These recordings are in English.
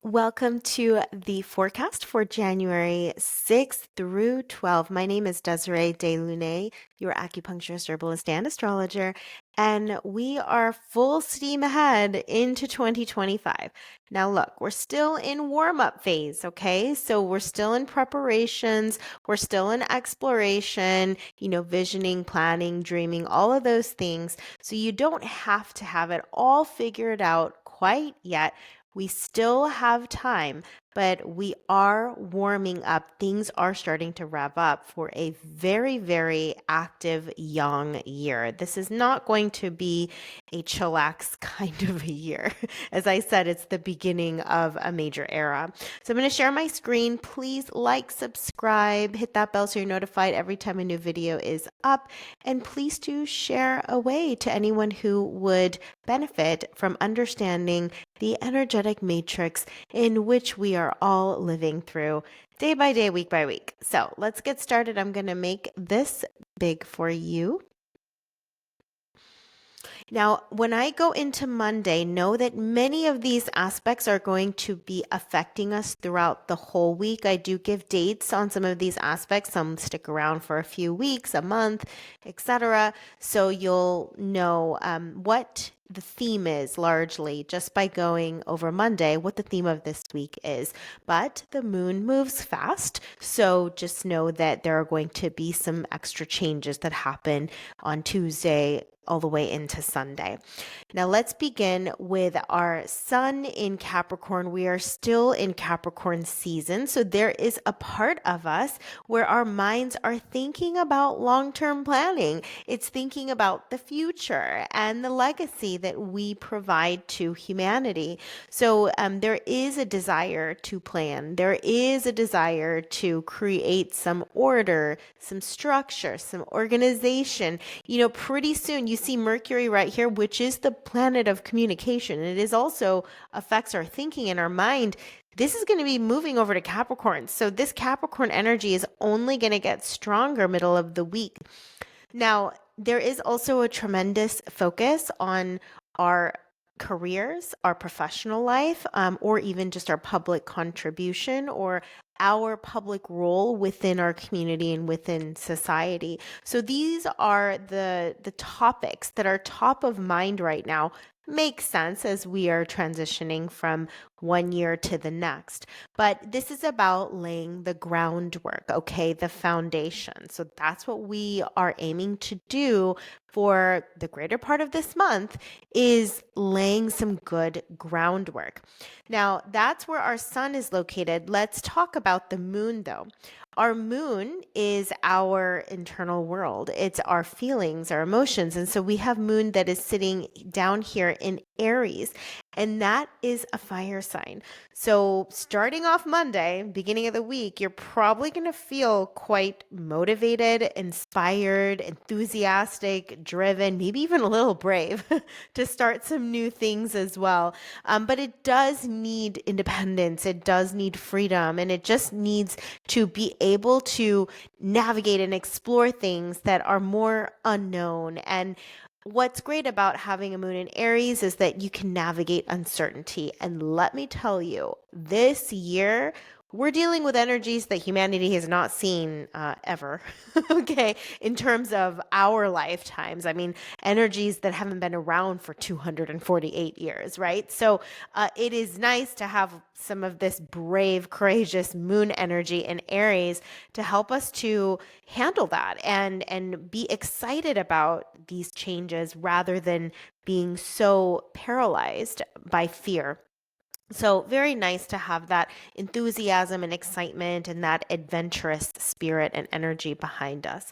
Welcome to the forecast for January 6th through 12th. My name is Desiree DeLune, your acupuncturist, herbalist, and astrologer, and we are full steam ahead into 2025. Now, look, we're still in warm-up phase, okay? So we're still in preparations, we're still in exploration, visioning, planning, dreaming, all of those things. So you don't have to have it all figured out quite yet. We still have time, but we are warming up. Things are starting to rev up for a very, very active young year. This is not going to be a chillax kind of a year. As I said, it's the beginning of a major era. So I'm going to share my screen. Please like, subscribe, hit that bell so you're notified every time a new video is up. And please do share away to anyone who would benefit from understanding the energetic matrix in which we are all living through day by day, week by week. So let's get started. I'm going to make this big for you. Now, when I go into Monday, know that many of these aspects are going to be affecting us throughout the whole week. I do give dates on some of these aspects. Some stick around for a few weeks, a month, etc. So you'll know what the theme is largely just by going over Monday, what the theme of this week is. But the moon moves fast, so just know that there are going to be some extra changes that happen on Tuesday all the way into Sunday. Now let's begin with our sun in Capricorn. We are still in Capricorn season, so there is a part of us where our minds are thinking about long-term planning. It's thinking about the future and the legacy that we provide to humanity. So there is a desire to plan. There is a desire to create some order, some structure, some organization. Pretty soon you see Mercury right here, which is the planet of communication. And it is also affects our thinking and our mind. This is going to be moving over to Capricorn. So this Capricorn energy is only going to get stronger middle of the week. Now, there is also a tremendous focus on our careers, our professional life, or even just our public contribution or our public role within our community and within society. So these are the topics that are top of mind right now. Makes sense as we are transitioning from one year to the next. But this is about laying the groundwork, okay, the foundation. So that's what we are aiming to do for the greater part of this month, is laying some good groundwork. Now, that's where our sun is located. Let's talk about the moon, though. Our moon is our internal world. It's our feelings, our emotions. And so we have moon that is sitting down here in Aries, and that is a fire sign. So starting off Monday, beginning of the week, you're probably going to feel quite motivated, inspired, enthusiastic, driven, maybe even a little brave to start some new things as well. But it does need independence. It does need freedom, and it just needs to be able to navigate and explore things that are more unknown. And what's great about having a moon in Aries is that you can navigate uncertainty. And let me tell you, this year, we're dealing with energies that humanity has not seen ever, okay, in terms of our lifetimes. I mean, energies that haven't been around for 248 years, right? So it is nice to have some of this brave, courageous moon energy in Aries to help us to handle that and be excited about these changes rather than being so paralyzed by fear. So very nice to have that enthusiasm and excitement and that adventurous spirit and energy behind us.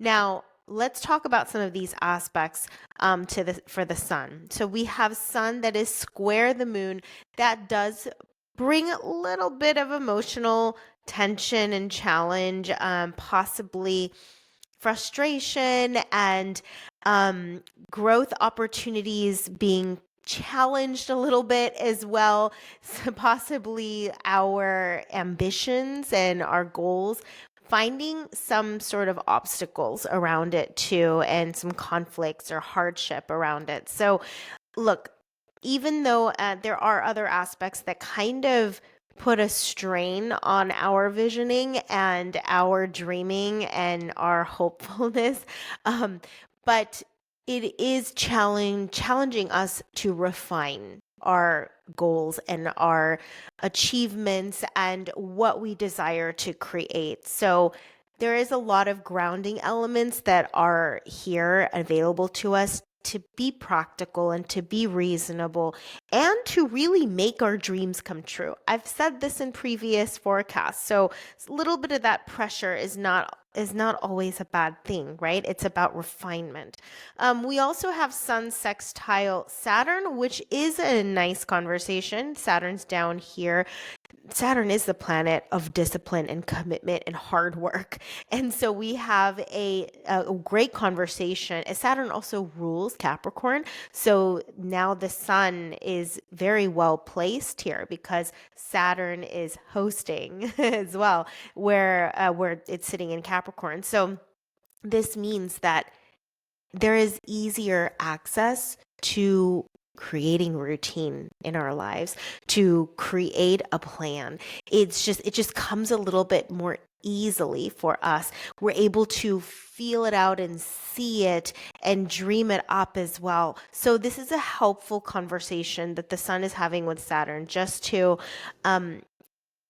Now, let's talk about some of these aspects for the sun. So we have sun that is square the moon. That does bring a little bit of emotional tension and challenge, possibly frustration and growth opportunities being challenged a little bit as well. So possibly our ambitions and our goals, finding some sort of obstacles around it too, and some conflicts or hardship around it. So look, even though there are other aspects that kind of put a strain on our visioning and our dreaming and our hopefulness, but it is challenging us to refine our goals and our achievements and what we desire to create. So there is a lot of grounding elements that are here available to us to be practical and to be reasonable and to really make our dreams come true. I've said this in previous forecasts. So a little bit of that pressure is not always a bad thing, right? It's about refinement. We also have Sun sextile Saturn, which is a nice conversation. Saturn's down here. Saturn is the planet of discipline and commitment and hard work. And so we have a great conversation. Saturn also rules Capricorn. So now the sun is very well placed here because Saturn is hosting as well, where it's sitting in Capricorn. So this means that there is easier access to creating routine in our lives, to create a plan. It just comes a little bit more easily for us. We're able to feel it out and see it and dream it up as well. So this is a helpful conversation that the sun is having with Saturn, just to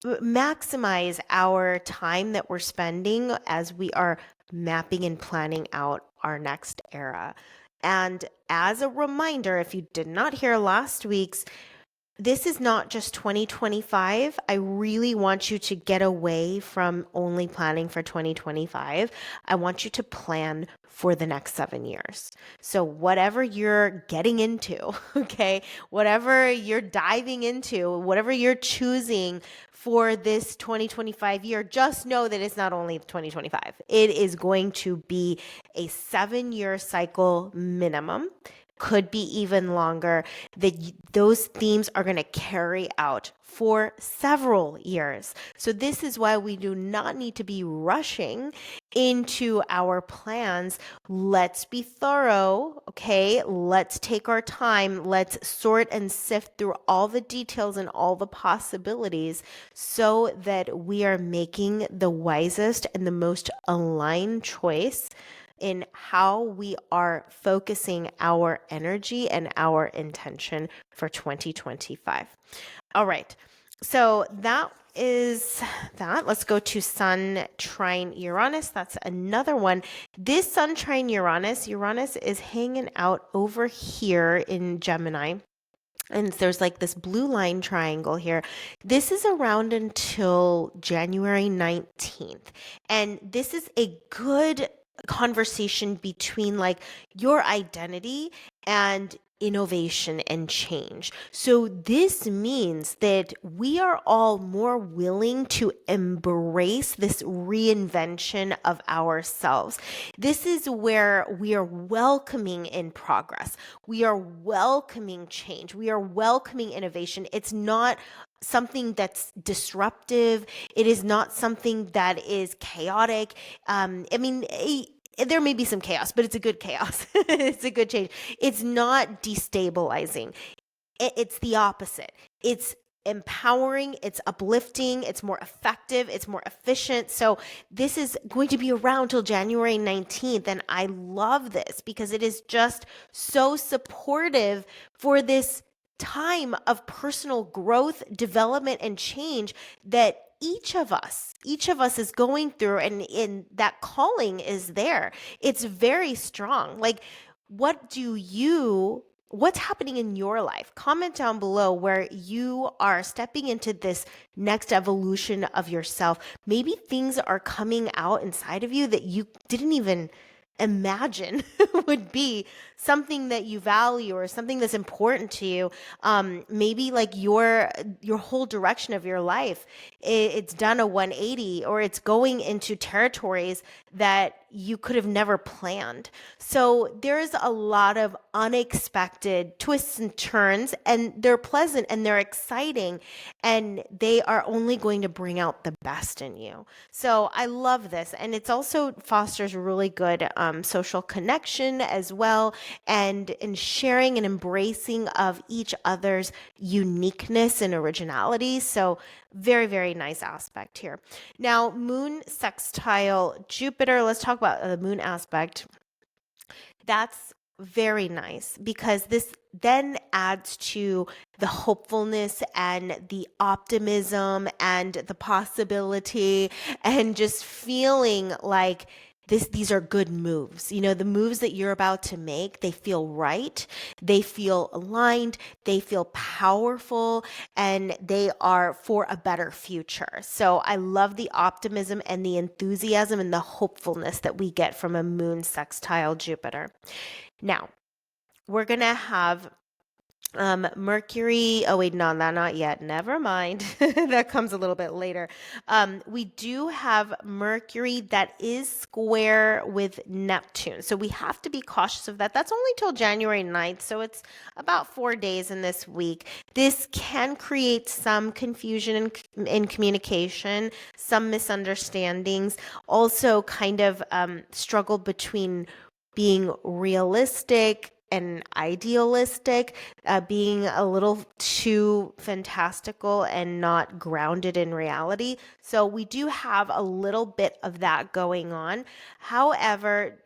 maximize our time that we're spending as we are mapping and planning out our next era. And as a reminder, if you did not hear last week's, this is not just 2025. I really want you to get away from only planning for 2025. I want you to plan for the next 7 years. So whatever you're getting into, okay, whatever you're diving into, whatever you're choosing for this 2025 year, just know that it's not only 2025. It is going to be a 7-year cycle minimum. Could be even longer, that those themes are going to carry out for several years. So this is why we do not need to be rushing into our plans. Let's be thorough, okay? Let's take our time. Let's sort and sift through all the details and all the possibilities so that we are making the wisest and the most aligned choice in how we are focusing our energy and our intention for 2025. All right. So that is that. Let's go to Sun trine Uranus. That's another one. This Sun trine Uranus is hanging out over here in Gemini. And there's like this blue line triangle here. This is around until January 19th. And this is a good conversation between like your identity and innovation and change. So this means that we are all more willing to embrace this reinvention of ourselves. This is where we are welcoming in progress. We are welcoming change. We are welcoming innovation. It's not something that's disruptive. It is not something that is chaotic. There may be some chaos, but it's a good chaos. It's a good change. It's not destabilizing. It's the opposite. It's empowering, it's uplifting, it's more effective, it's more efficient. So this is going to be around till January 19th. And I love this because it is just so supportive for this time of personal growth, development, and change that each of us is going through, and in that calling is there. It's very strong. Like, what's happening in your life? Comment down below where you are stepping into this next evolution of yourself. Maybe things are coming out inside of you that you didn't even imagine would be something that you value or something that's important to you. Maybe like your whole direction of your life, it's done a 180, or it's going into territories that you could have never planned. So there's a lot of unexpected twists and turns, and they're pleasant and they're exciting, and they are only going to bring out the best in you. So I love this. And it's also fosters really good social connection as well, and in sharing and embracing of each other's uniqueness and originality. So very, very nice aspect here. Now, moon sextile Jupiter. Let's talk about the moon aspect. That's very nice because this then adds to the hopefulness and the optimism and the possibility and just feeling like these are good moves. You know, the moves that you're about to make, they feel right, they feel aligned, they feel powerful, and they are for a better future. So I love the optimism and the enthusiasm and the hopefulness that we get from a moon sextile Jupiter. Now, we're going to have Mercury. Oh, wait, no, not yet. Never mind. That comes a little bit later. We do have Mercury that is square with Neptune. So we have to be cautious of that. That's only till January 9th. So it's about 4 days in this week. This can create some confusion in communication, some misunderstandings, also kind of struggle between being realistic and idealistic, being a little too fantastical and not grounded in reality. So we do have a little bit of that going on. However,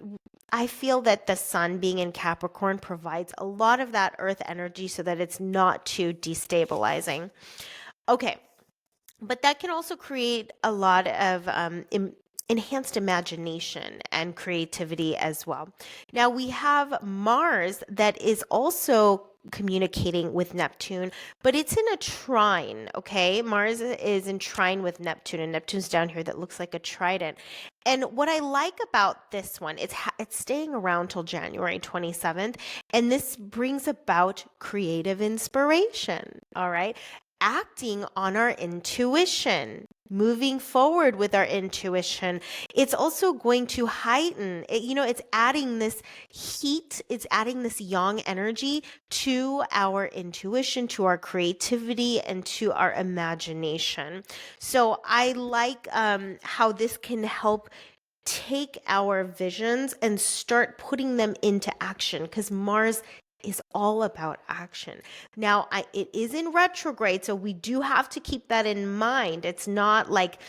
I feel that the sun being in Capricorn provides a lot of that earth energy so that it's not too destabilizing. Okay, but that can also create a lot of enhanced imagination and creativity as well. Now we have Mars that is also communicating with Neptune, but it's in a trine, okay? Mars is in trine with Neptune, and Neptune's down here that looks like a trident. And what I like about this one, it's staying around till January 27th, and this brings about creative inspiration, all right? Acting on our intuition, moving forward with our intuition. It's also going to heighten it, it's adding this heat, it's adding this yang energy to our intuition, to our creativity, and to our imagination. So I like how this can help take our visions and start putting them into action, because Mars is all about action. Now, it is in retrograde, so we do have to keep that in mind. It's not like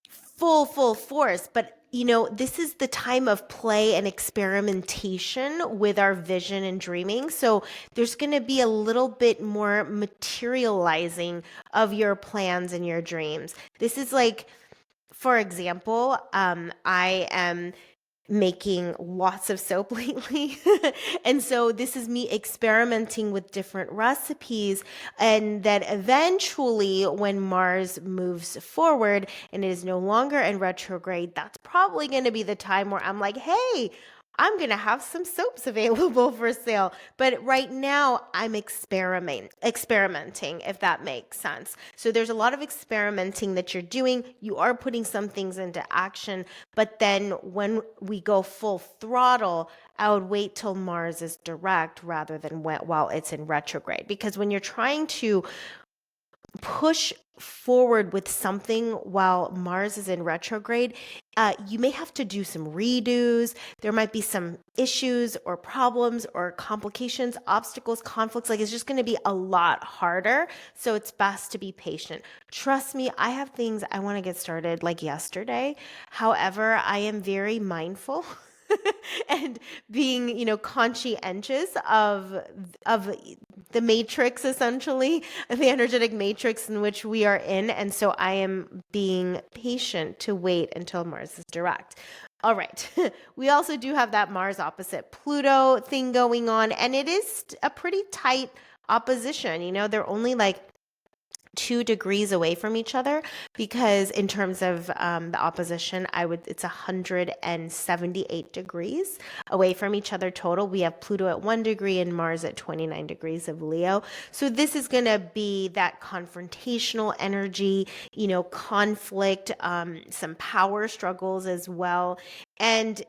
full force, but this is the time of play and experimentation with our vision and dreaming. So there's going to be a little bit more materializing of your plans and your dreams. This is like, for example, I am making lots of soap lately. And so this is me experimenting with different recipes, and that eventually when Mars moves forward and it is no longer in retrograde, that's probably going to be the time where I'm like, hey, I'm going to have some soaps available for sale. But right now I'm experimenting, if that makes sense. So there's a lot of experimenting that you're doing. You are putting some things into action, but then when we go full throttle, I would wait till Mars is direct rather than while it's in retrograde. Because when you're trying to push forward with something while Mars is in retrograde, you may have to do some redos. There might be some issues or problems or complications, obstacles, conflicts. Like, it's just going to be a lot harder. So it's best to be patient. Trust me, I have things I want to get started like yesterday. However, I am very mindful and being, conscientious of the matrix, essentially, the energetic matrix in which we are in. And so I am being patient to wait until Mars is direct. All right. We also do have that Mars opposite Pluto thing going on, and it is a pretty tight opposition. They're only like 2 degrees away from each other, because in terms of the opposition, it's 178 degrees away from each other total. We have Pluto at 1 degree and Mars at 29 degrees of Leo. So this is going to be that confrontational energy, conflict, some power struggles as well. And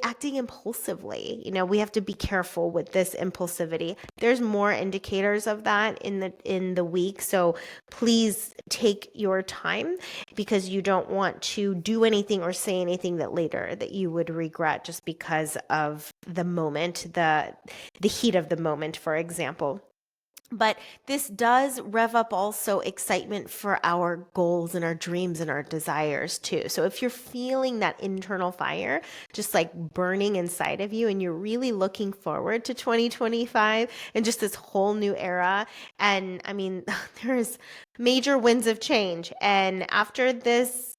acting impulsively. We have to be careful with this impulsivity. There's more indicators of that in the week, so please take your time, because you don't want to do anything or say anything that later that you would regret just because of the moment, the heat of the moment, for example. But this does rev up also excitement for our goals and our dreams and our desires too. So if you're feeling that internal fire just like burning inside of you, and you're really looking forward to 2025 and just this whole new era, and I mean, there's major winds of change. And after this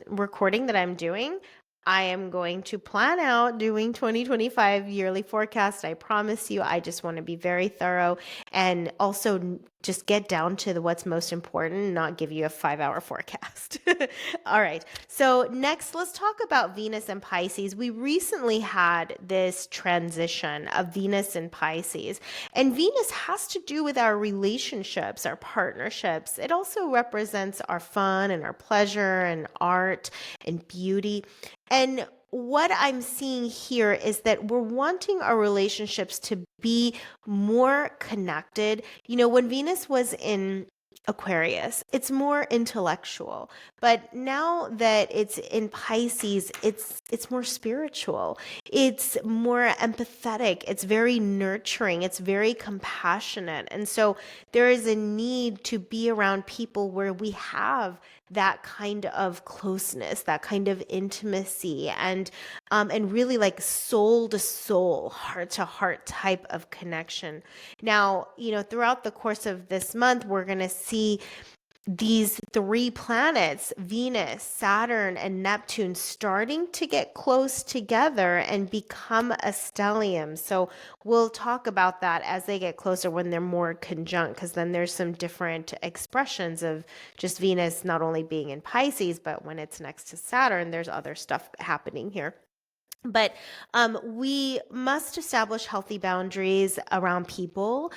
recording that I'm doing, I am going to plan out doing 2025 yearly forecast. I promise you, I just want to be very thorough, and also just get down to what's most important, not give you a 5-hour forecast. All right. So next, let's talk about Venus and Pisces. We recently had this transition of Venus and Pisces, and Venus has to do with our relationships, our partnerships. It also represents our fun and our pleasure and art and beauty. And what I'm seeing here is that we're wanting our relationships to be more connected. When Venus was in Aquarius, it's more intellectual, but now that it's in Pisces, it's more spiritual. It's more empathetic. It's very nurturing. It's very compassionate. And so there is a need to be around people where we have that kind of closeness, that kind of intimacy, and really like soul to soul, heart to heart type of connection. Now, throughout the course of this month, we're going to see these 3 planets, Venus, Saturn, and Neptune, starting to get close together and become a stellium. So we'll talk about that as they get closer, when they're more conjunct, because then there's some different expressions of just Venus not only being in Pisces, but when it's next to Saturn, there's other stuff happening here. But we must establish healthy boundaries around people,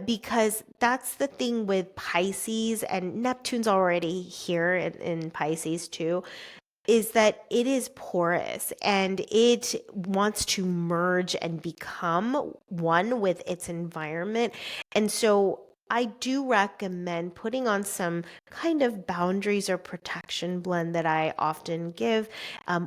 because that's the thing with Pisces, and Neptune's already here in Pisces too, is that it is porous and it wants to merge and become one with its environment. And so I do recommend putting on some kind of boundaries or protection blend that I often give.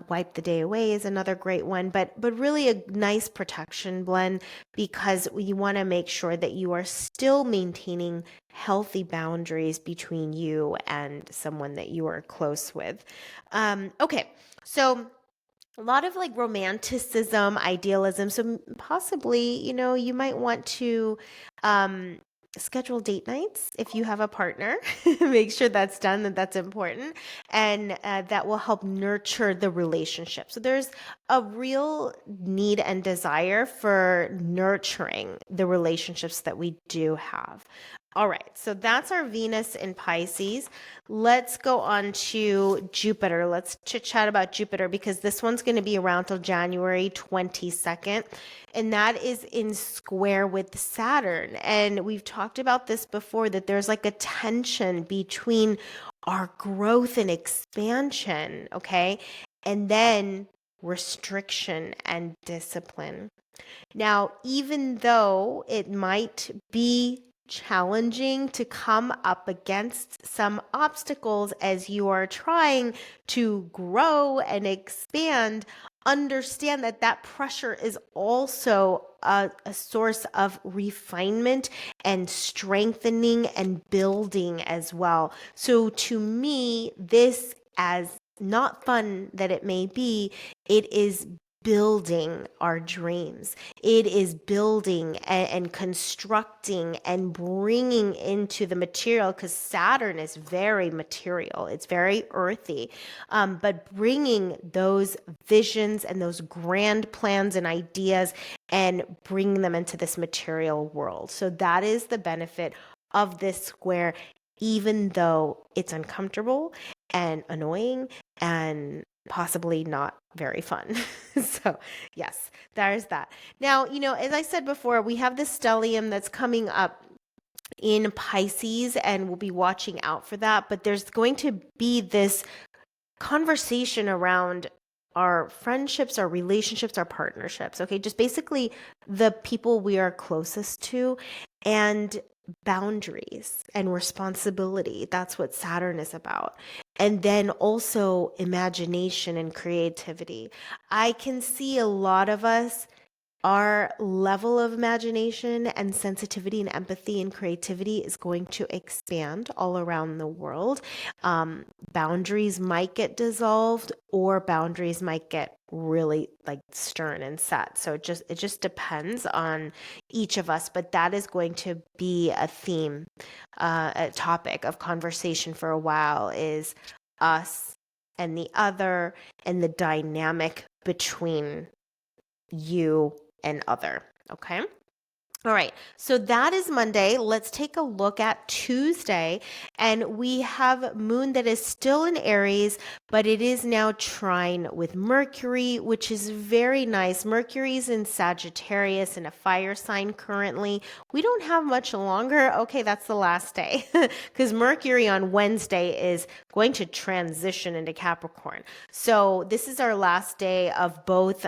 Wipe the Day Away is another great one, but really a nice protection blend, because you want to make sure that you are still maintaining healthy boundaries between you and someone that you are close with. Okay, so a lot of like romanticism, idealism. So possibly, you might want to schedule date nights if you have a partner. Make sure that's done, that's important. And that will help nurture the relationship. So there's a real need and desire for nurturing the relationships that we do have. All right, so that's our Venus in Pisces. Let's go on to Jupiter. Let's chit chat about Jupiter, because this one's going to be around till January 22nd, and that is in square with Saturn. And we've talked about this before, that there's like a tension between our growth and expansion, okay, and then restriction and discipline. Now, even though it might be challenging to come up against some obstacles as you are trying to grow and expand, understand that pressure is also a source of refinement and strengthening and building as well. So to me, this, as not fun that it may be, it is building our dreams. It is building and constructing and bringing into the material, because Saturn is very material. It's very earthy, but bringing those visions and those grand plans and ideas and bringing them into this material world. So that is the benefit of this square even though it's uncomfortable and annoying and possibly not very fun. So, yes, there's that. Now, as I said before, we have this stellium that's coming up in Pisces, and we'll be watching out for that. But there's going to be this conversation around our friendships, our relationships, our partnerships. Okay, just basically the people we are closest to, and boundaries and responsibility. That's what Saturn is about. And then also imagination and creativity. I can see a lot of us, our level of imagination and sensitivity and empathy and creativity is going to expand all around the world. Boundaries might get dissolved, or boundaries might get really like stern and set. So it just depends on each of us, but that is going to be a theme, a topic of conversation for a while, is us and the other, and the dynamic between you and other. Okay. All right. So that is Monday. Let's take a look at Tuesday. And we have Moon that is still in Aries, but it is now trine with Mercury, which is very nice. Mercury's in Sagittarius, in a fire sign currently. We don't have much longer. Okay, that's the last day, because Mercury on Wednesday is going to transition into Capricorn. So this is our last day of both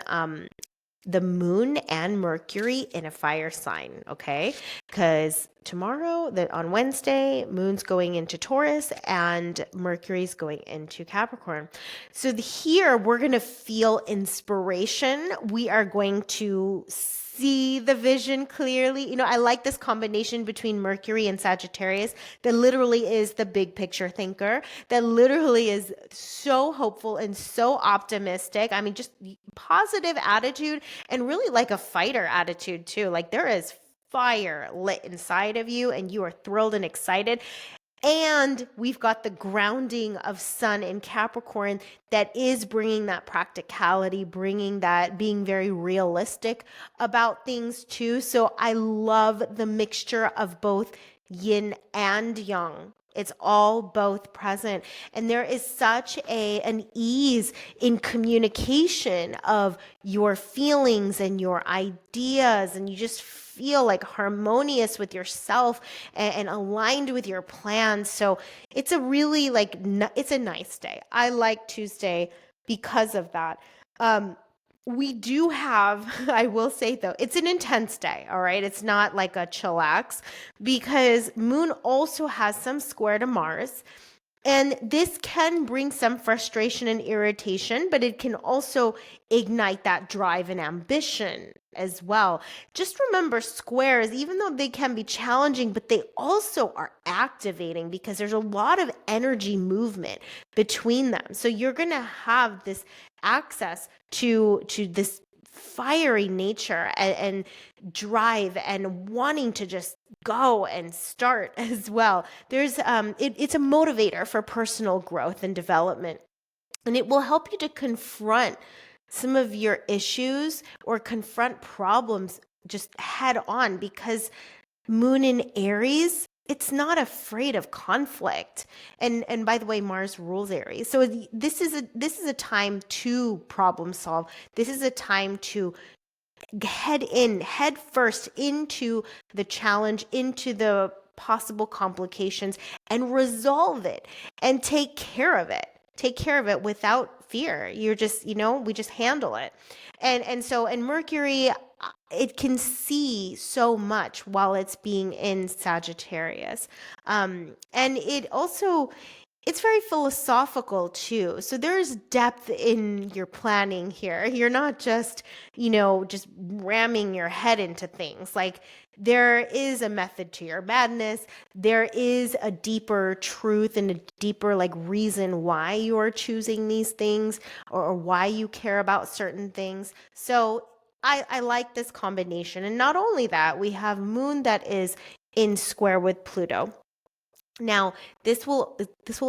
the moon and Mercury in a fire sign, okay? Because tomorrow, on Wednesday, moon's going into Taurus and Mercury's going into Capricorn. So here we're going to feel inspiration. We are going to see the vision clearly. I like this combination between Mercury and Sagittarius that literally is the big picture thinker, that literally is so hopeful and so optimistic. I mean, just positive attitude, and really like a fighter attitude too. Like there is fire lit inside of you and you are thrilled and excited. And we've got the grounding of Sun in Capricorn that is bringing that practicality, bringing that being very realistic about things too. So I love the mixture of both yin and yang. It's all both present. And there is such an ease in communication of your feelings and your ideas, and you just feel like harmonious with yourself and aligned with your plans. So it's a really it's a nice day. I like Tuesday because of that. We do have, I will say though, it's an intense day, all right? It's not like a chillax, because Moon also has some square to Mars. And this can bring some frustration and irritation, but it can also ignite that drive and ambition as well. Just remember, squares, even though they can be challenging, but they also are activating, because there's a lot of energy movement between them. So you're going to have this access to this fiery nature and drive and wanting to just go and start as well. There's it's a motivator for personal growth and development, and it will help you to confront some of your issues or confront problems just head on, because Moon in Aries, it's not afraid of conflict. And by the way, Mars rules Aries. So this is a time to problem solve. This is a time to head first into the challenge, into the possible complications, and resolve it and take care of it. Take care of it without fear. You're just, we just handle it. And Mercury, it can see so much while it's being in Sagittarius. And it's very philosophical too. So there's depth in your planning here. You're not just, just ramming your head into things. Like there is a method to your madness. There is a deeper truth and a deeper reason why you're choosing these things, or why you care about certain things. So I like this combination. And not only that, we have Moon that is in square with Pluto. Now, this will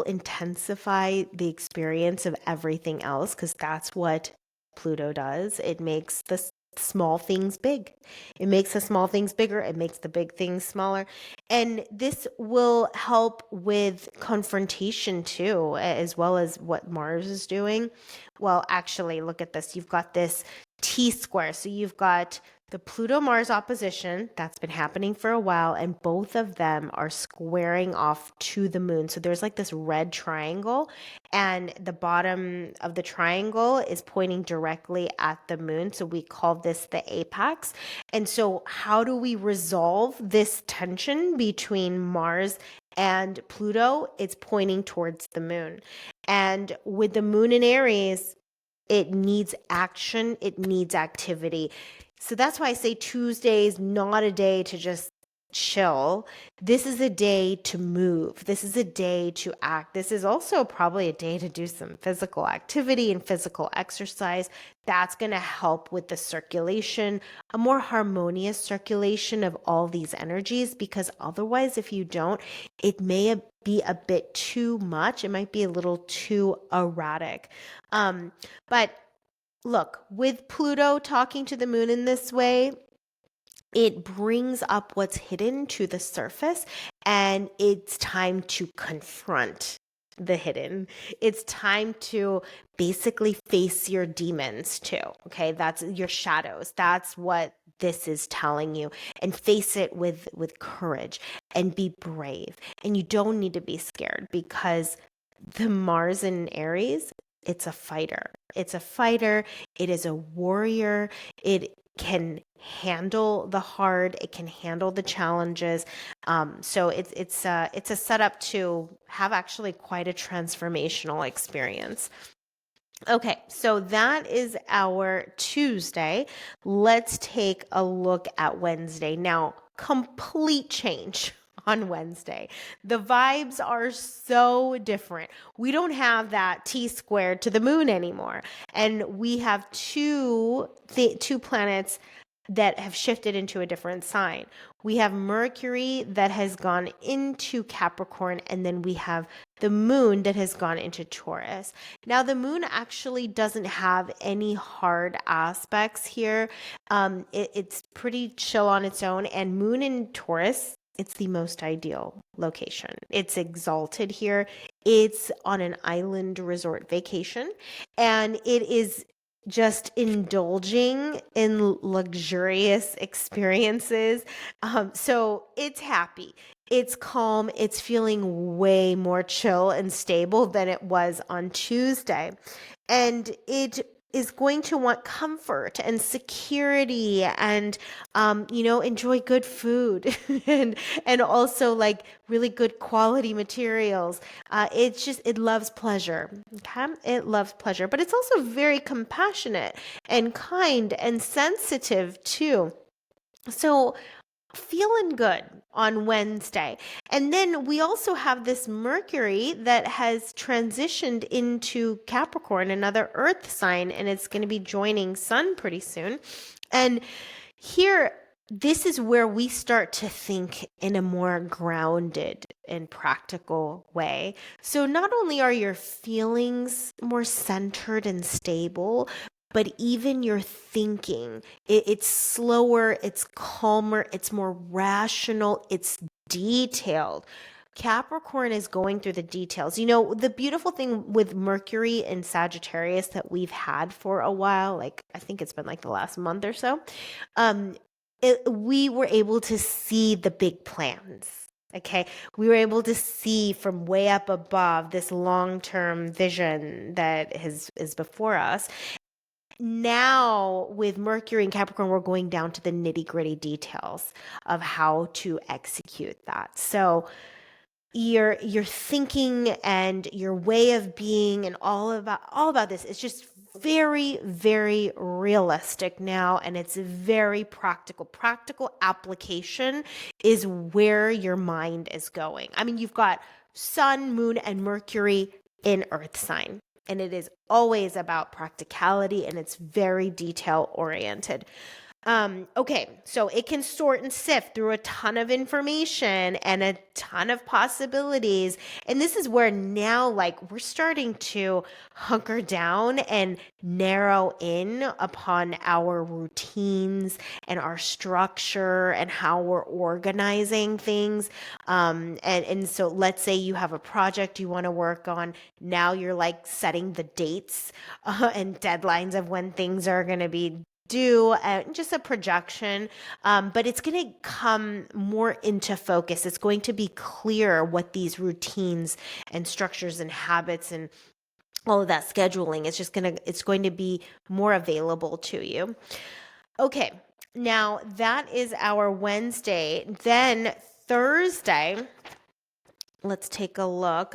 intensify the experience of everything else, because that's what Pluto does. It makes small things big. It makes the small things bigger. It makes the big things smaller. And this will help with confrontation too, as well as what Mars is doing. Well, actually, look at this. You've got this T square. So you've got the Pluto Mars opposition that's been happening for a while, and both of them are squaring off to the moon. So there's like this red triangle, and the bottom of the triangle is pointing directly at the moon. So we call this the apex. And so, how do we resolve this tension between Mars and Pluto? It's pointing towards the moon. And with the moon in Aries, it needs action, it needs activity. So that's why I say Tuesday is not a day to just chill. This is a day to move. This is a day to act. This is also probably a day to do some physical activity and physical exercise. That's going to help with the circulation, a more harmonious circulation of all these energies, because otherwise, if you don't, it may be a bit too much. It might be a little too erratic. But look, with Pluto talking to the moon in this way, it brings up what's hidden to the surface, and it's time to confront the hidden. It's time to basically face your demons too. Okay, that's your shadows. That's what this is telling you, and face it with courage and be brave. And you don't need to be scared, because the Mars in Aries, it's a fighter. It's a fighter. It is a warrior. It can handle the hard. It can handle the challenges. So it's a setup to have actually quite a transformational experience. Okay, so that is our Tuesday. Let's take a look at Wednesday. Now, complete change on Wednesday. The vibes are so different. We don't have that T squared to the moon anymore. And we have two planets that have shifted into a different sign. We have Mercury that has gone into Capricorn, and then we have the moon that has gone into Taurus. Now, the moon actually doesn't have any hard aspects here. It's pretty chill on its own, and moon in Taurus, it's the most ideal location. It's exalted here. It's on an island resort vacation, and it is just indulging in luxurious experiences. So it's happy, it's calm, it's feeling way more chill and stable than it was on Tuesday. And it is going to want comfort and security, and enjoy good food and also like really good quality materials. It loves pleasure. Okay, it loves pleasure, but it's also very compassionate and kind and sensitive too. So feeling good on Wednesday. And then we also have this Mercury that has transitioned into Capricorn, another earth sign, and it's going to be joining Sun pretty soon. And here, this is where we start to think in a more grounded and practical way. So not only are your feelings more centered and stable, but even your thinking, it's slower, it's calmer, it's more rational, it's detailed. Capricorn is going through the details. The beautiful thing with Mercury and Sagittarius that we've had for a while, like I think it's been like the last month or so, we were able to see the big plans. Okay, we were able to see from way up above this long-term vision that is before us. Now, with Mercury and Capricorn, we're going down to the nitty-gritty details of how to execute that. So your thinking and your way of being and all about this is just very, very realistic now, and it's very practical. Practical application is where your mind is going. I mean, you've got Sun, Moon, and Mercury in Earth sign. And it is always about practicality, and it's very detail oriented. Okay, so it can sort and sift through a ton of information and a ton of possibilities. And this is where now, like, we're starting to hunker down and narrow in upon our routines and our structure and how we're organizing things. And so let's say you have a project you want to work on. Now you're like setting the dates and deadlines of when things are going to be do just a projection, but it's going to come more into focus. It's going to be clear what these routines and structures and habits and all of that scheduling is it's going to be more available to you. Okay, now that is our Wednesday. Then Thursday, let's take a look.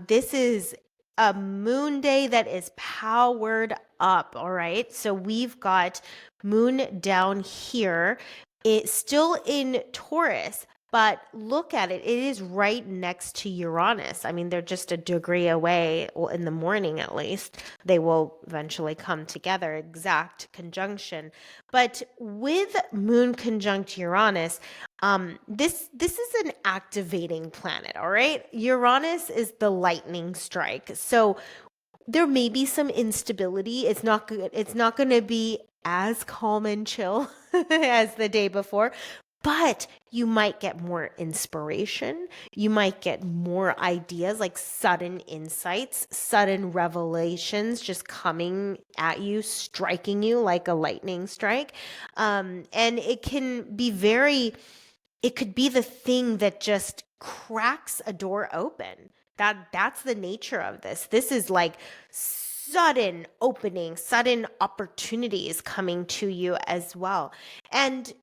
This is a moon day that is powered up. All right. So we've got moon down here. It's still in Taurus, but look at it. It is right next to Uranus. I mean, they're just a degree away, well, in the morning at least. They will eventually come together, exact conjunction. But with moon conjunct Uranus, this is an activating planet, all right? Uranus is the lightning strike. So there may be some instability. It's not good. It's not going to be as calm and chill as the day before, but you might get more inspiration. You might get more ideas, like sudden insights, sudden revelations just coming at you, striking you like a lightning strike. And it can be it could be the thing that just cracks a door open. That's the nature of this. This is like sudden opening, sudden opportunities coming to you as well. And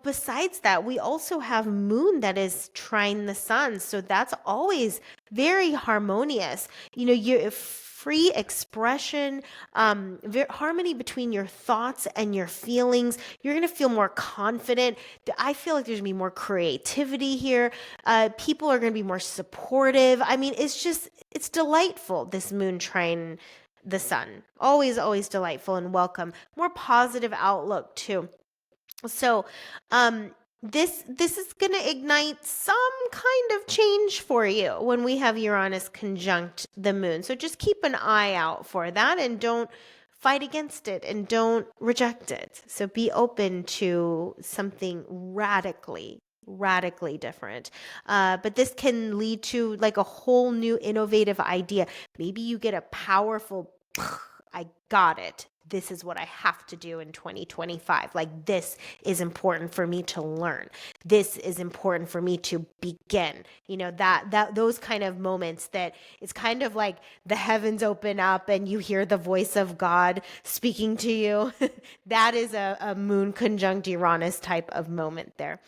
besides that, we also have moon that is trine the sun. So that's always very harmonious. You free expression, harmony between your thoughts and your feelings. You're going to feel more confident. I feel like there's going to be more creativity here. People are going to be more supportive. I mean, it's delightful, this moon trine the sun. Always, always delightful and welcome. More positive outlook too. So, this is going to ignite some kind of change for you when we have Uranus conjunct the moon. So just keep an eye out for that and don't fight against it and don't reject it. So be open to something radically different. But this can lead to like a whole new innovative idea. Maybe you get a powerful, I got it. This is what I have to do in 2025. Like, this is important for me to learn. This is important for me to begin. Those kind of moments that it's kind of like the heavens open up and you hear the voice of God speaking to you. That is a moon conjunct Uranus type of moment there.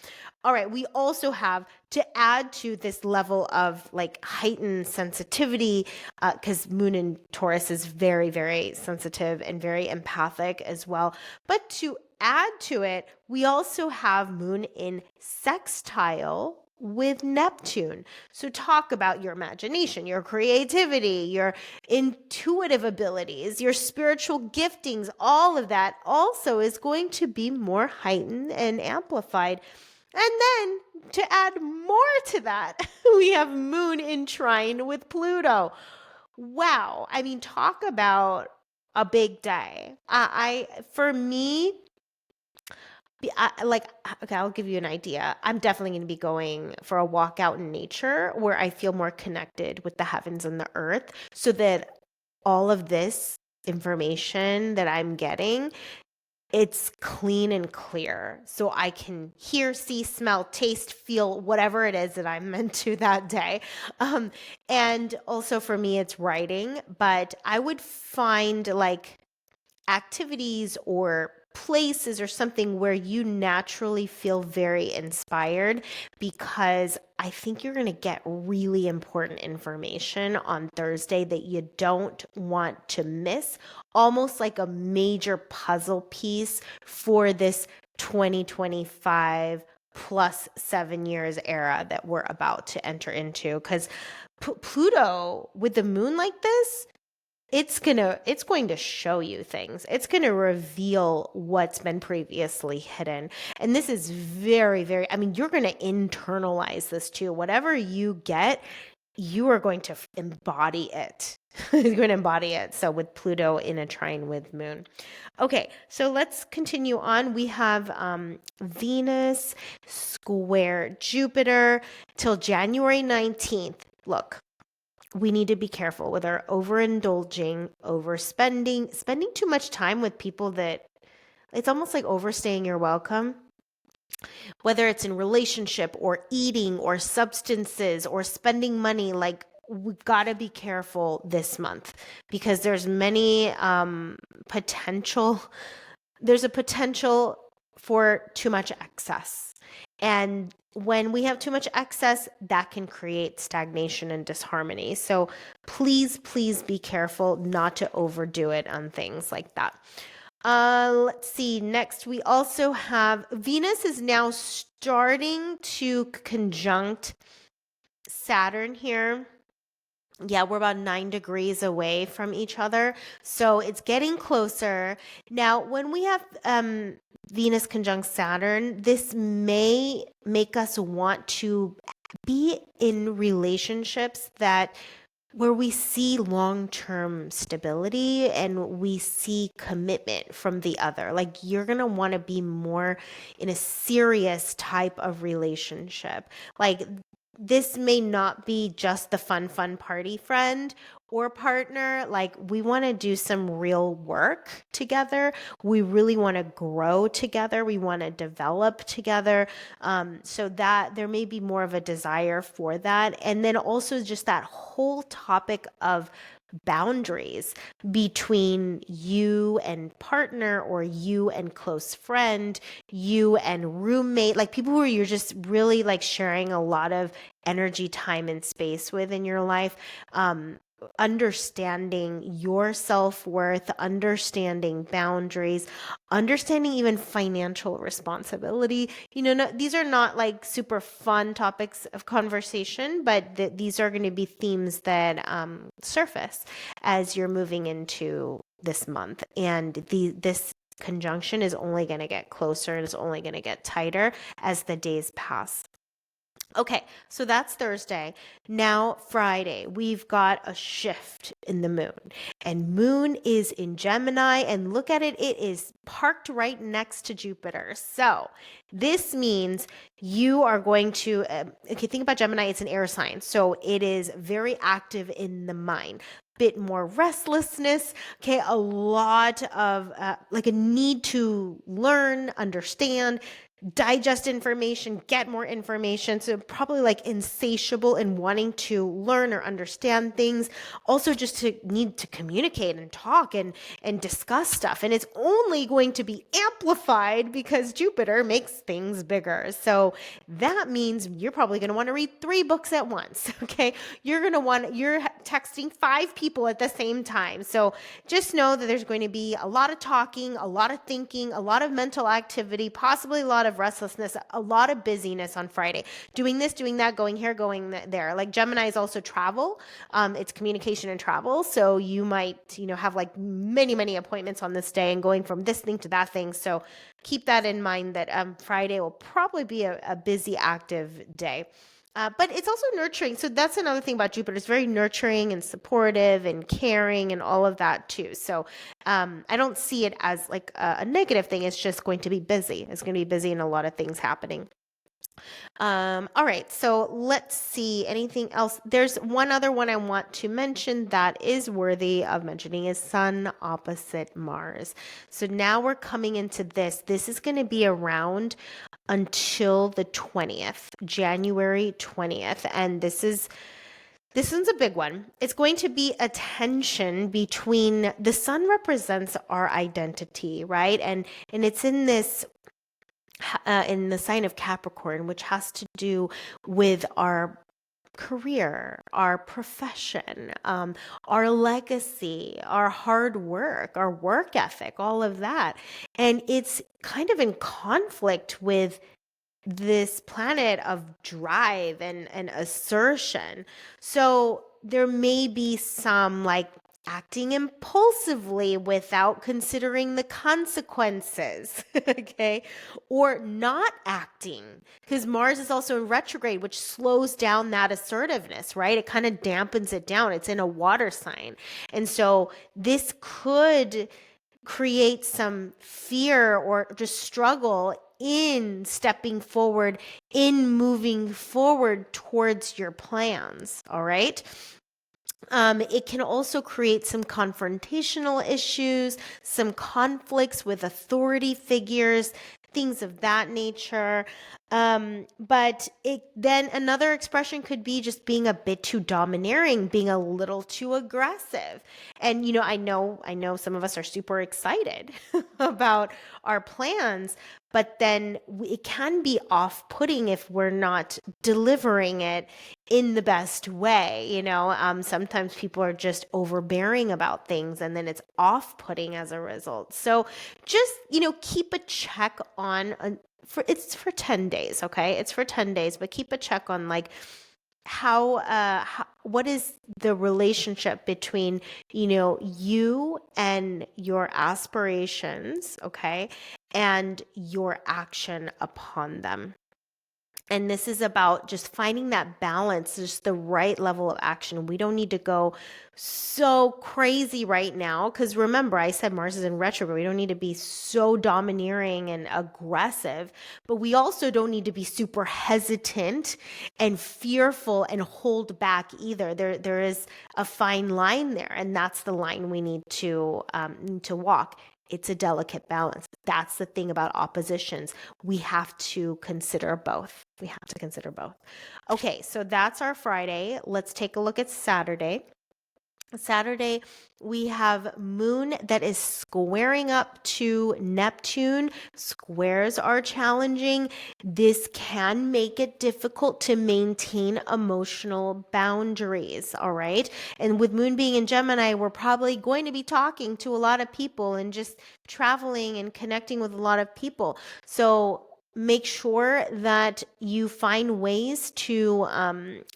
All right, we also have to add to this level of like heightened sensitivity, because moon in Taurus is very, very sensitive and very empathic as well. But to add to it, we also have moon in sextile with Neptune. So talk about your imagination, your creativity, your intuitive abilities, your spiritual giftings, all of that also is going to be more heightened and amplified. And then to add more to that, we have moon in trine with Pluto. Wow. I mean, talk about a big day. For me, okay, I'll give you an idea. I'm definitely going to be going for a walk out in nature where I feel more connected with the heavens and the earth so that all of this information that I'm getting, it's clean and clear. So I can hear, see, smell, taste, feel whatever it is that I'm meant to that day. And also for me, it's writing, but I would find like activities or places or something where you naturally feel very inspired, because I think you're going to get really important information on Thursday that you don't want to miss, almost like a major puzzle piece for this 2025 plus 7 years era that we're about to enter into. Because Pluto with the moon like this, it's going to show you things. It's going to reveal what's been previously hidden. And this is very, very, I mean, you're going to internalize this too. Whatever you get, you are going to embody it. You're going to embody it. So with Pluto in a trine with Moon. Okay, so let's continue on. We have Venus square Jupiter till January 19th. Look, we need to be careful with our overindulging, overspending, spending too much time with people that it's almost like overstaying your welcome, whether it's in relationship or eating or substances or spending money. Like, we gotta be careful this month because potential there's a potential for too much excess. And when we have too much excess, that can create stagnation and disharmony. So please, please be careful not to overdo it on things like that. Let's see. Next, we also have Venus is now starting to conjunct Saturn here. Yeah, we're about 9 degrees away from each other. So it's getting closer. Now, when we have Venus conjunct Saturn, this may make us want to be in relationships where we see long-term stability and we see commitment from the other. Like, you're going to want to be more in a serious type of relationship. Like, this may not be just the fun party friend or partner. Like, we want to do some real work together. We really want to grow together. We want to develop together. So that there may be more of a desire for that. And then also just that whole topic of boundaries between you and partner or you and close friend, you and roommate, like people who you're just really like sharing a lot of energy, time, and space with in your life. Understanding your self-worth, understanding boundaries, understanding even financial responsibility. These are not like super fun topics of conversation, but these are going to be themes that surface as you're moving into this month. And this conjunction is only going to get closer and it's only going to get tighter as the days pass. Okay, so that's Thursday. Now, Friday, we've got a shift in the moon. And Moon is in Gemini, and look at it, it is parked right next to Jupiter. So this means you are going to, think about Gemini, it's an air sign. So it is very active in the mind. Bit more restlessness, okay, a lot of like a need to learn, understand, digest information, get more information. So probably like insatiable in wanting to learn or understand things. Also just to need to communicate and talk and discuss stuff. And it's only going to be amplified because Jupiter makes things bigger. So that means you're probably going to want to read 3 books at once. Okay. You're texting 5 people at the same time. So just know that there's going to be a lot of talking, a lot of thinking, a lot of mental activity, possibly a lot of restlessness, a lot of busyness on Friday. Doing this, doing that, going here, going there. Like Gemini is also travel. It's communication and travel. So you might, have like many appointments on this day and going from this thing to that thing. So keep that in mind that Friday will probably be a busy, active day. But it's also nurturing. So that's another thing about Jupiter. It's very nurturing and supportive and caring and all of that too. So I don't see it as like a negative thing. It's just going to be busy. It's going to be busy and a lot of things happening. All right, so let's see anything else. There's one other one I want to mention that is worthy of mentioning is Sun opposite Mars. So now we're coming into this. This is going to be around until the 20th, January 20th. And this one's a big one. It's going to be a tension between the sun represents our identity, right? And it's in the sign of Capricorn, which has to do with our career, our profession, our legacy, our hard work, our work ethic, all of that. And it's kind of in conflict with this planet of drive and assertion. So there may be some like acting impulsively without considering the consequences, okay? Or not acting, because Mars is also in retrograde, which slows down that assertiveness, right? It kind of dampens it down. It's in a water sign. And so this could create some fear or just struggle in stepping forward, in moving forward towards your plans, all right? It can also create some confrontational issues, some conflicts with authority figures, things of that nature. But then another expression could be just being a bit too domineering, being a little too aggressive. And I know some of us are super excited about our plans, but then it can be off-putting if we're not delivering it in the best way. Sometimes people are just overbearing about things and then it's off-putting as a result. So just, keep a check on, it's for 10 days, okay? It's for 10 days, but keep a check on like what is the relationship between, you and your aspirations, okay? And your action upon them. And this is about just finding that balance, just the right level of action. We don't need to go so crazy right now because remember, I said Mars is in retrograde. We don't need to be so domineering and aggressive, but we also don't need to be super hesitant and fearful and hold back either. There is a fine line there, and that's the line we need to walk. It's a delicate balance. That's the thing about oppositions. We have to consider both. Okay, so that's our Friday. Let's take a look at Saturday. Saturday, we have Moon that is squaring up to Neptune. Squares are challenging. This can make it difficult to maintain emotional boundaries, all right? And with Moon being in Gemini, we're probably going to be talking to a lot of people and just traveling and connecting with a lot of people. So make sure that you find ways to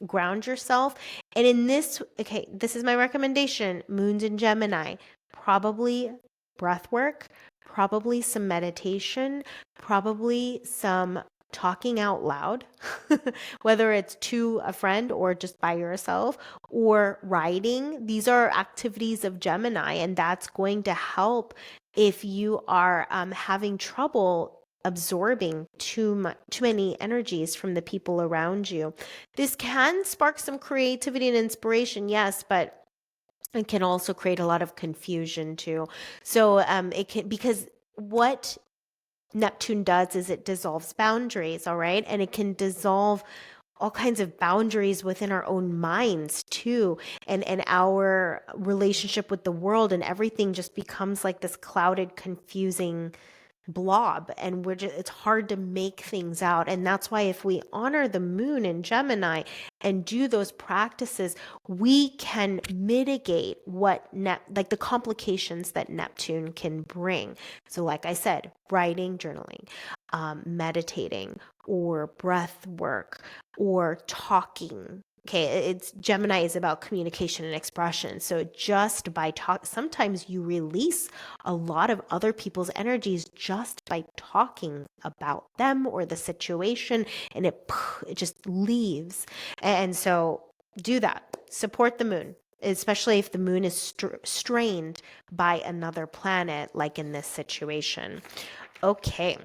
ground yourself. And in this, okay, this is my recommendation. Moon's in Gemini, probably breath work, probably some meditation, probably some talking out loud, whether it's to a friend or just by yourself, or writing. These are activities of Gemini, and that's going to help if you are having trouble absorbing too many energies from the people around you. This can spark some creativity and inspiration, yes, but it can also create a lot of confusion too. So it can, because what Neptune does is it dissolves boundaries, all right? And it can dissolve all kinds of boundaries within our own minds too, and our relationship with the world, and everything just becomes like this clouded, confusing blob, and it's hard to make things out. And that's why if we honor the Moon in Gemini and do those practices, we can mitigate like the complications that Neptune can bring. So like I said, writing, journaling, meditating, or breath work, or talking. Okay, it's Gemini is about communication and expression. So just by sometimes you release a lot of other people's energies just by talking about them or the situation, and it just leaves. And so do that. Support the Moon, especially if the Moon is strained by another planet, like in this situation. Okay.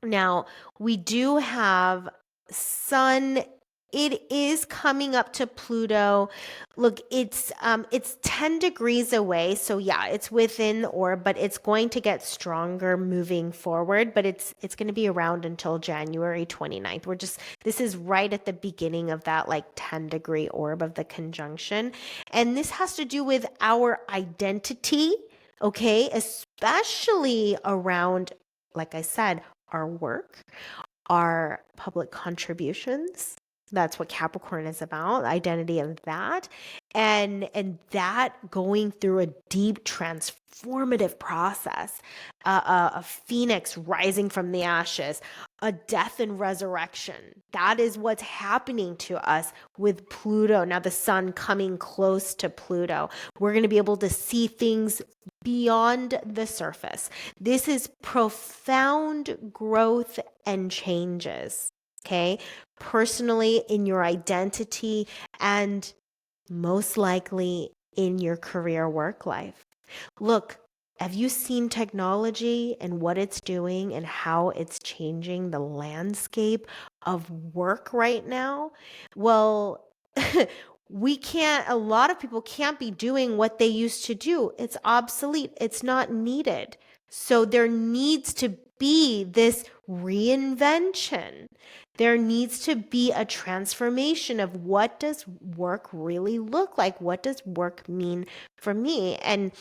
Now, we do have Sun. It is coming up to Pluto. Look, it's 10 degrees away. So yeah, it's within the orb, but it's going to get stronger moving forward, but it's going to be around until January 29th. This is right at the beginning of that like 10-degree orb of the conjunction. And this has to do with our identity, okay? Especially around, like I said, our work, our public contributions, That's what Capricorn is about, the identity of that. And that going through a deep transformative process, a phoenix rising from the ashes, a death and resurrection. That is what's happening to us with Pluto. Now the sun coming close to Pluto. We're going to be able to see things beyond the surface. This is profound growth and changes. Okay, personally in your identity and most likely in your career work life. Look, have you seen technology and what it's doing and how it's changing the landscape of work right now? Well, a lot of people can't be doing what they used to do. It's obsolete, it's not needed. So there needs to be this reinvention. There needs to be a transformation of what does work really look like? What does work mean for me? And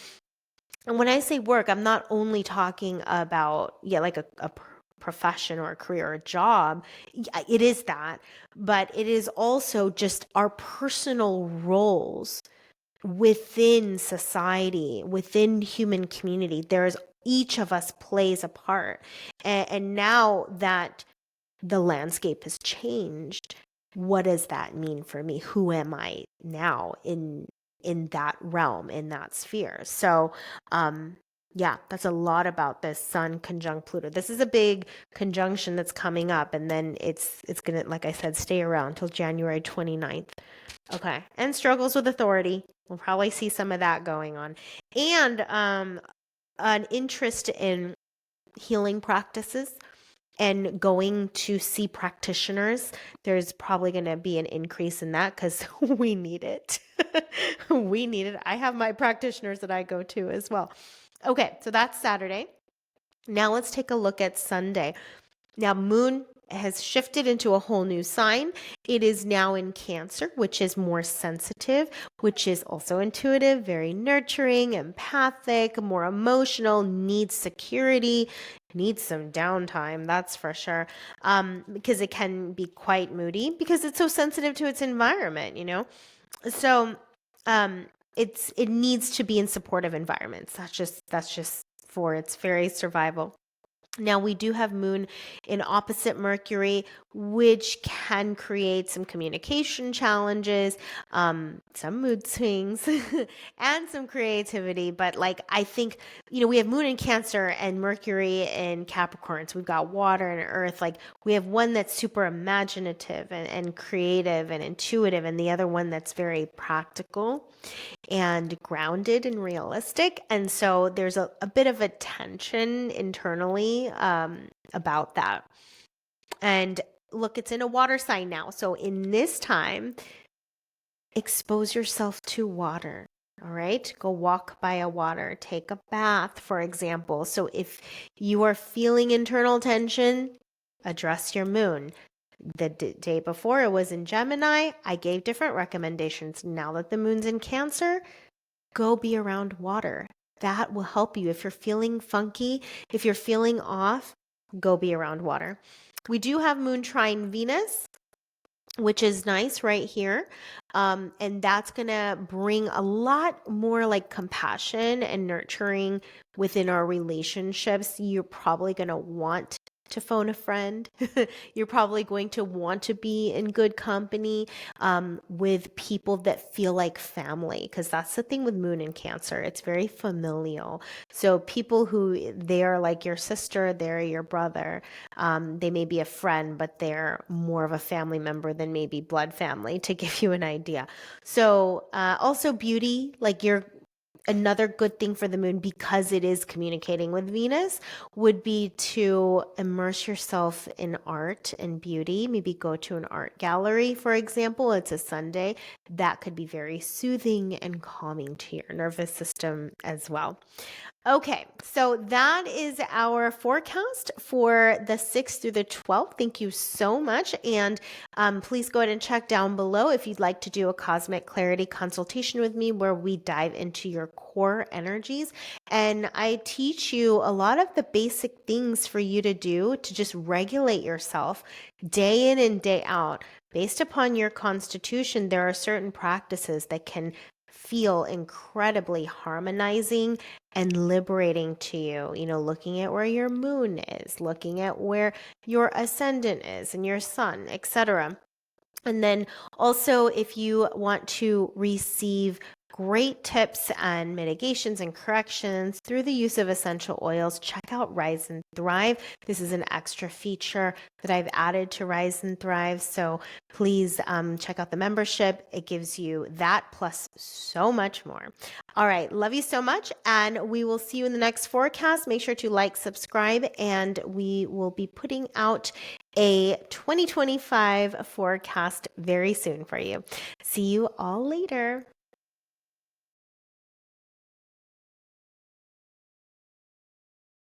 when I say work, I'm not only talking about, like a profession or a career or a job. It is that, but it is also just our personal roles within society, within human community. There's each of us plays a part. And now that the landscape has changed, what does that mean for me? Who am I now in that realm, in that sphere? So yeah, that's a lot about this Sun conjunct Pluto. This is a big conjunction that's coming up, and then it's gonna, like I said, stay around till January 29th. Okay. And struggles with authority. We'll probably see some of that going on. And an interest in healing practices and going to see practitioners. There's probably going to be an increase in that because we need it. We need it. I have my practitioners that I go to as well. Okay, so that's Saturday. Now let's take a look at Sunday. Now, Moon has shifted into a whole new sign. It is now in Cancer, which is more sensitive, which is also intuitive, very nurturing, empathic, more emotional, needs security, needs some downtime, that's for sure, because it can be quite moody because it's so sensitive to its environment. So it needs to be in supportive environments. That's just for its very survival. Now, we do have Moon in opposite Mercury, which can create some communication challenges, some mood swings, and some creativity. But I think, we have Moon in Cancer and Mercury in Capricorn. So we've got water and earth. We have one that's super imaginative and creative and intuitive, and the other one that's very practical and grounded and realistic. And so there's a bit of a tension internally about that. And look, it's in a water sign now. So in this time, expose yourself to water. All right, go walk by a water, take a bath, for example. So if you are feeling internal tension, address your moon. The day before it was in Gemini, I gave different recommendations. Now that the moon's in Cancer, go be around water. That will help you. If you're feeling funky, if you're feeling off, go be around water. We do have Moon trine Venus, which is nice right here. And that's going to bring a lot more compassion and nurturing within our relationships. You're probably going to want to phone a friend. You're probably going to want to be in good company with people that feel like family, because that's the thing with Moon in Cancer. It's very familial. So people who they are like your sister, they're your brother. They may be a friend, but they're more of a family member than maybe blood family, to give you an idea. So also beauty, another good thing for the moon, because it is communicating with Venus, would be to immerse yourself in art and beauty. Maybe go to an art gallery, for example. It's a Sunday. That could be very soothing and calming to your nervous system as well. Okay, so that is our forecast for the 6th through the 12th. Thank you so much. And please go ahead and check down below if you'd like to do a cosmic clarity consultation with me, where we dive into your core energies. And I teach you a lot of the basic things for you to do to just regulate yourself day in and day out based upon your constitution, there are certain practices that can feel incredibly harmonizing and liberating to you. You know, looking at where your moon is, looking at where your ascendant is and your sun, etc. And then also, if you want to receive great tips and mitigations and corrections through the use of essential oils, check out Rise and Thrive. This is an extra feature that I've added to Rise and Thrive. So please check out the membership. It gives you that plus so much more. All right. Love you so much. And we will see you in the next forecast. Make sure to like, subscribe, and we will be putting out a 2025 forecast very soon for you. See you all later.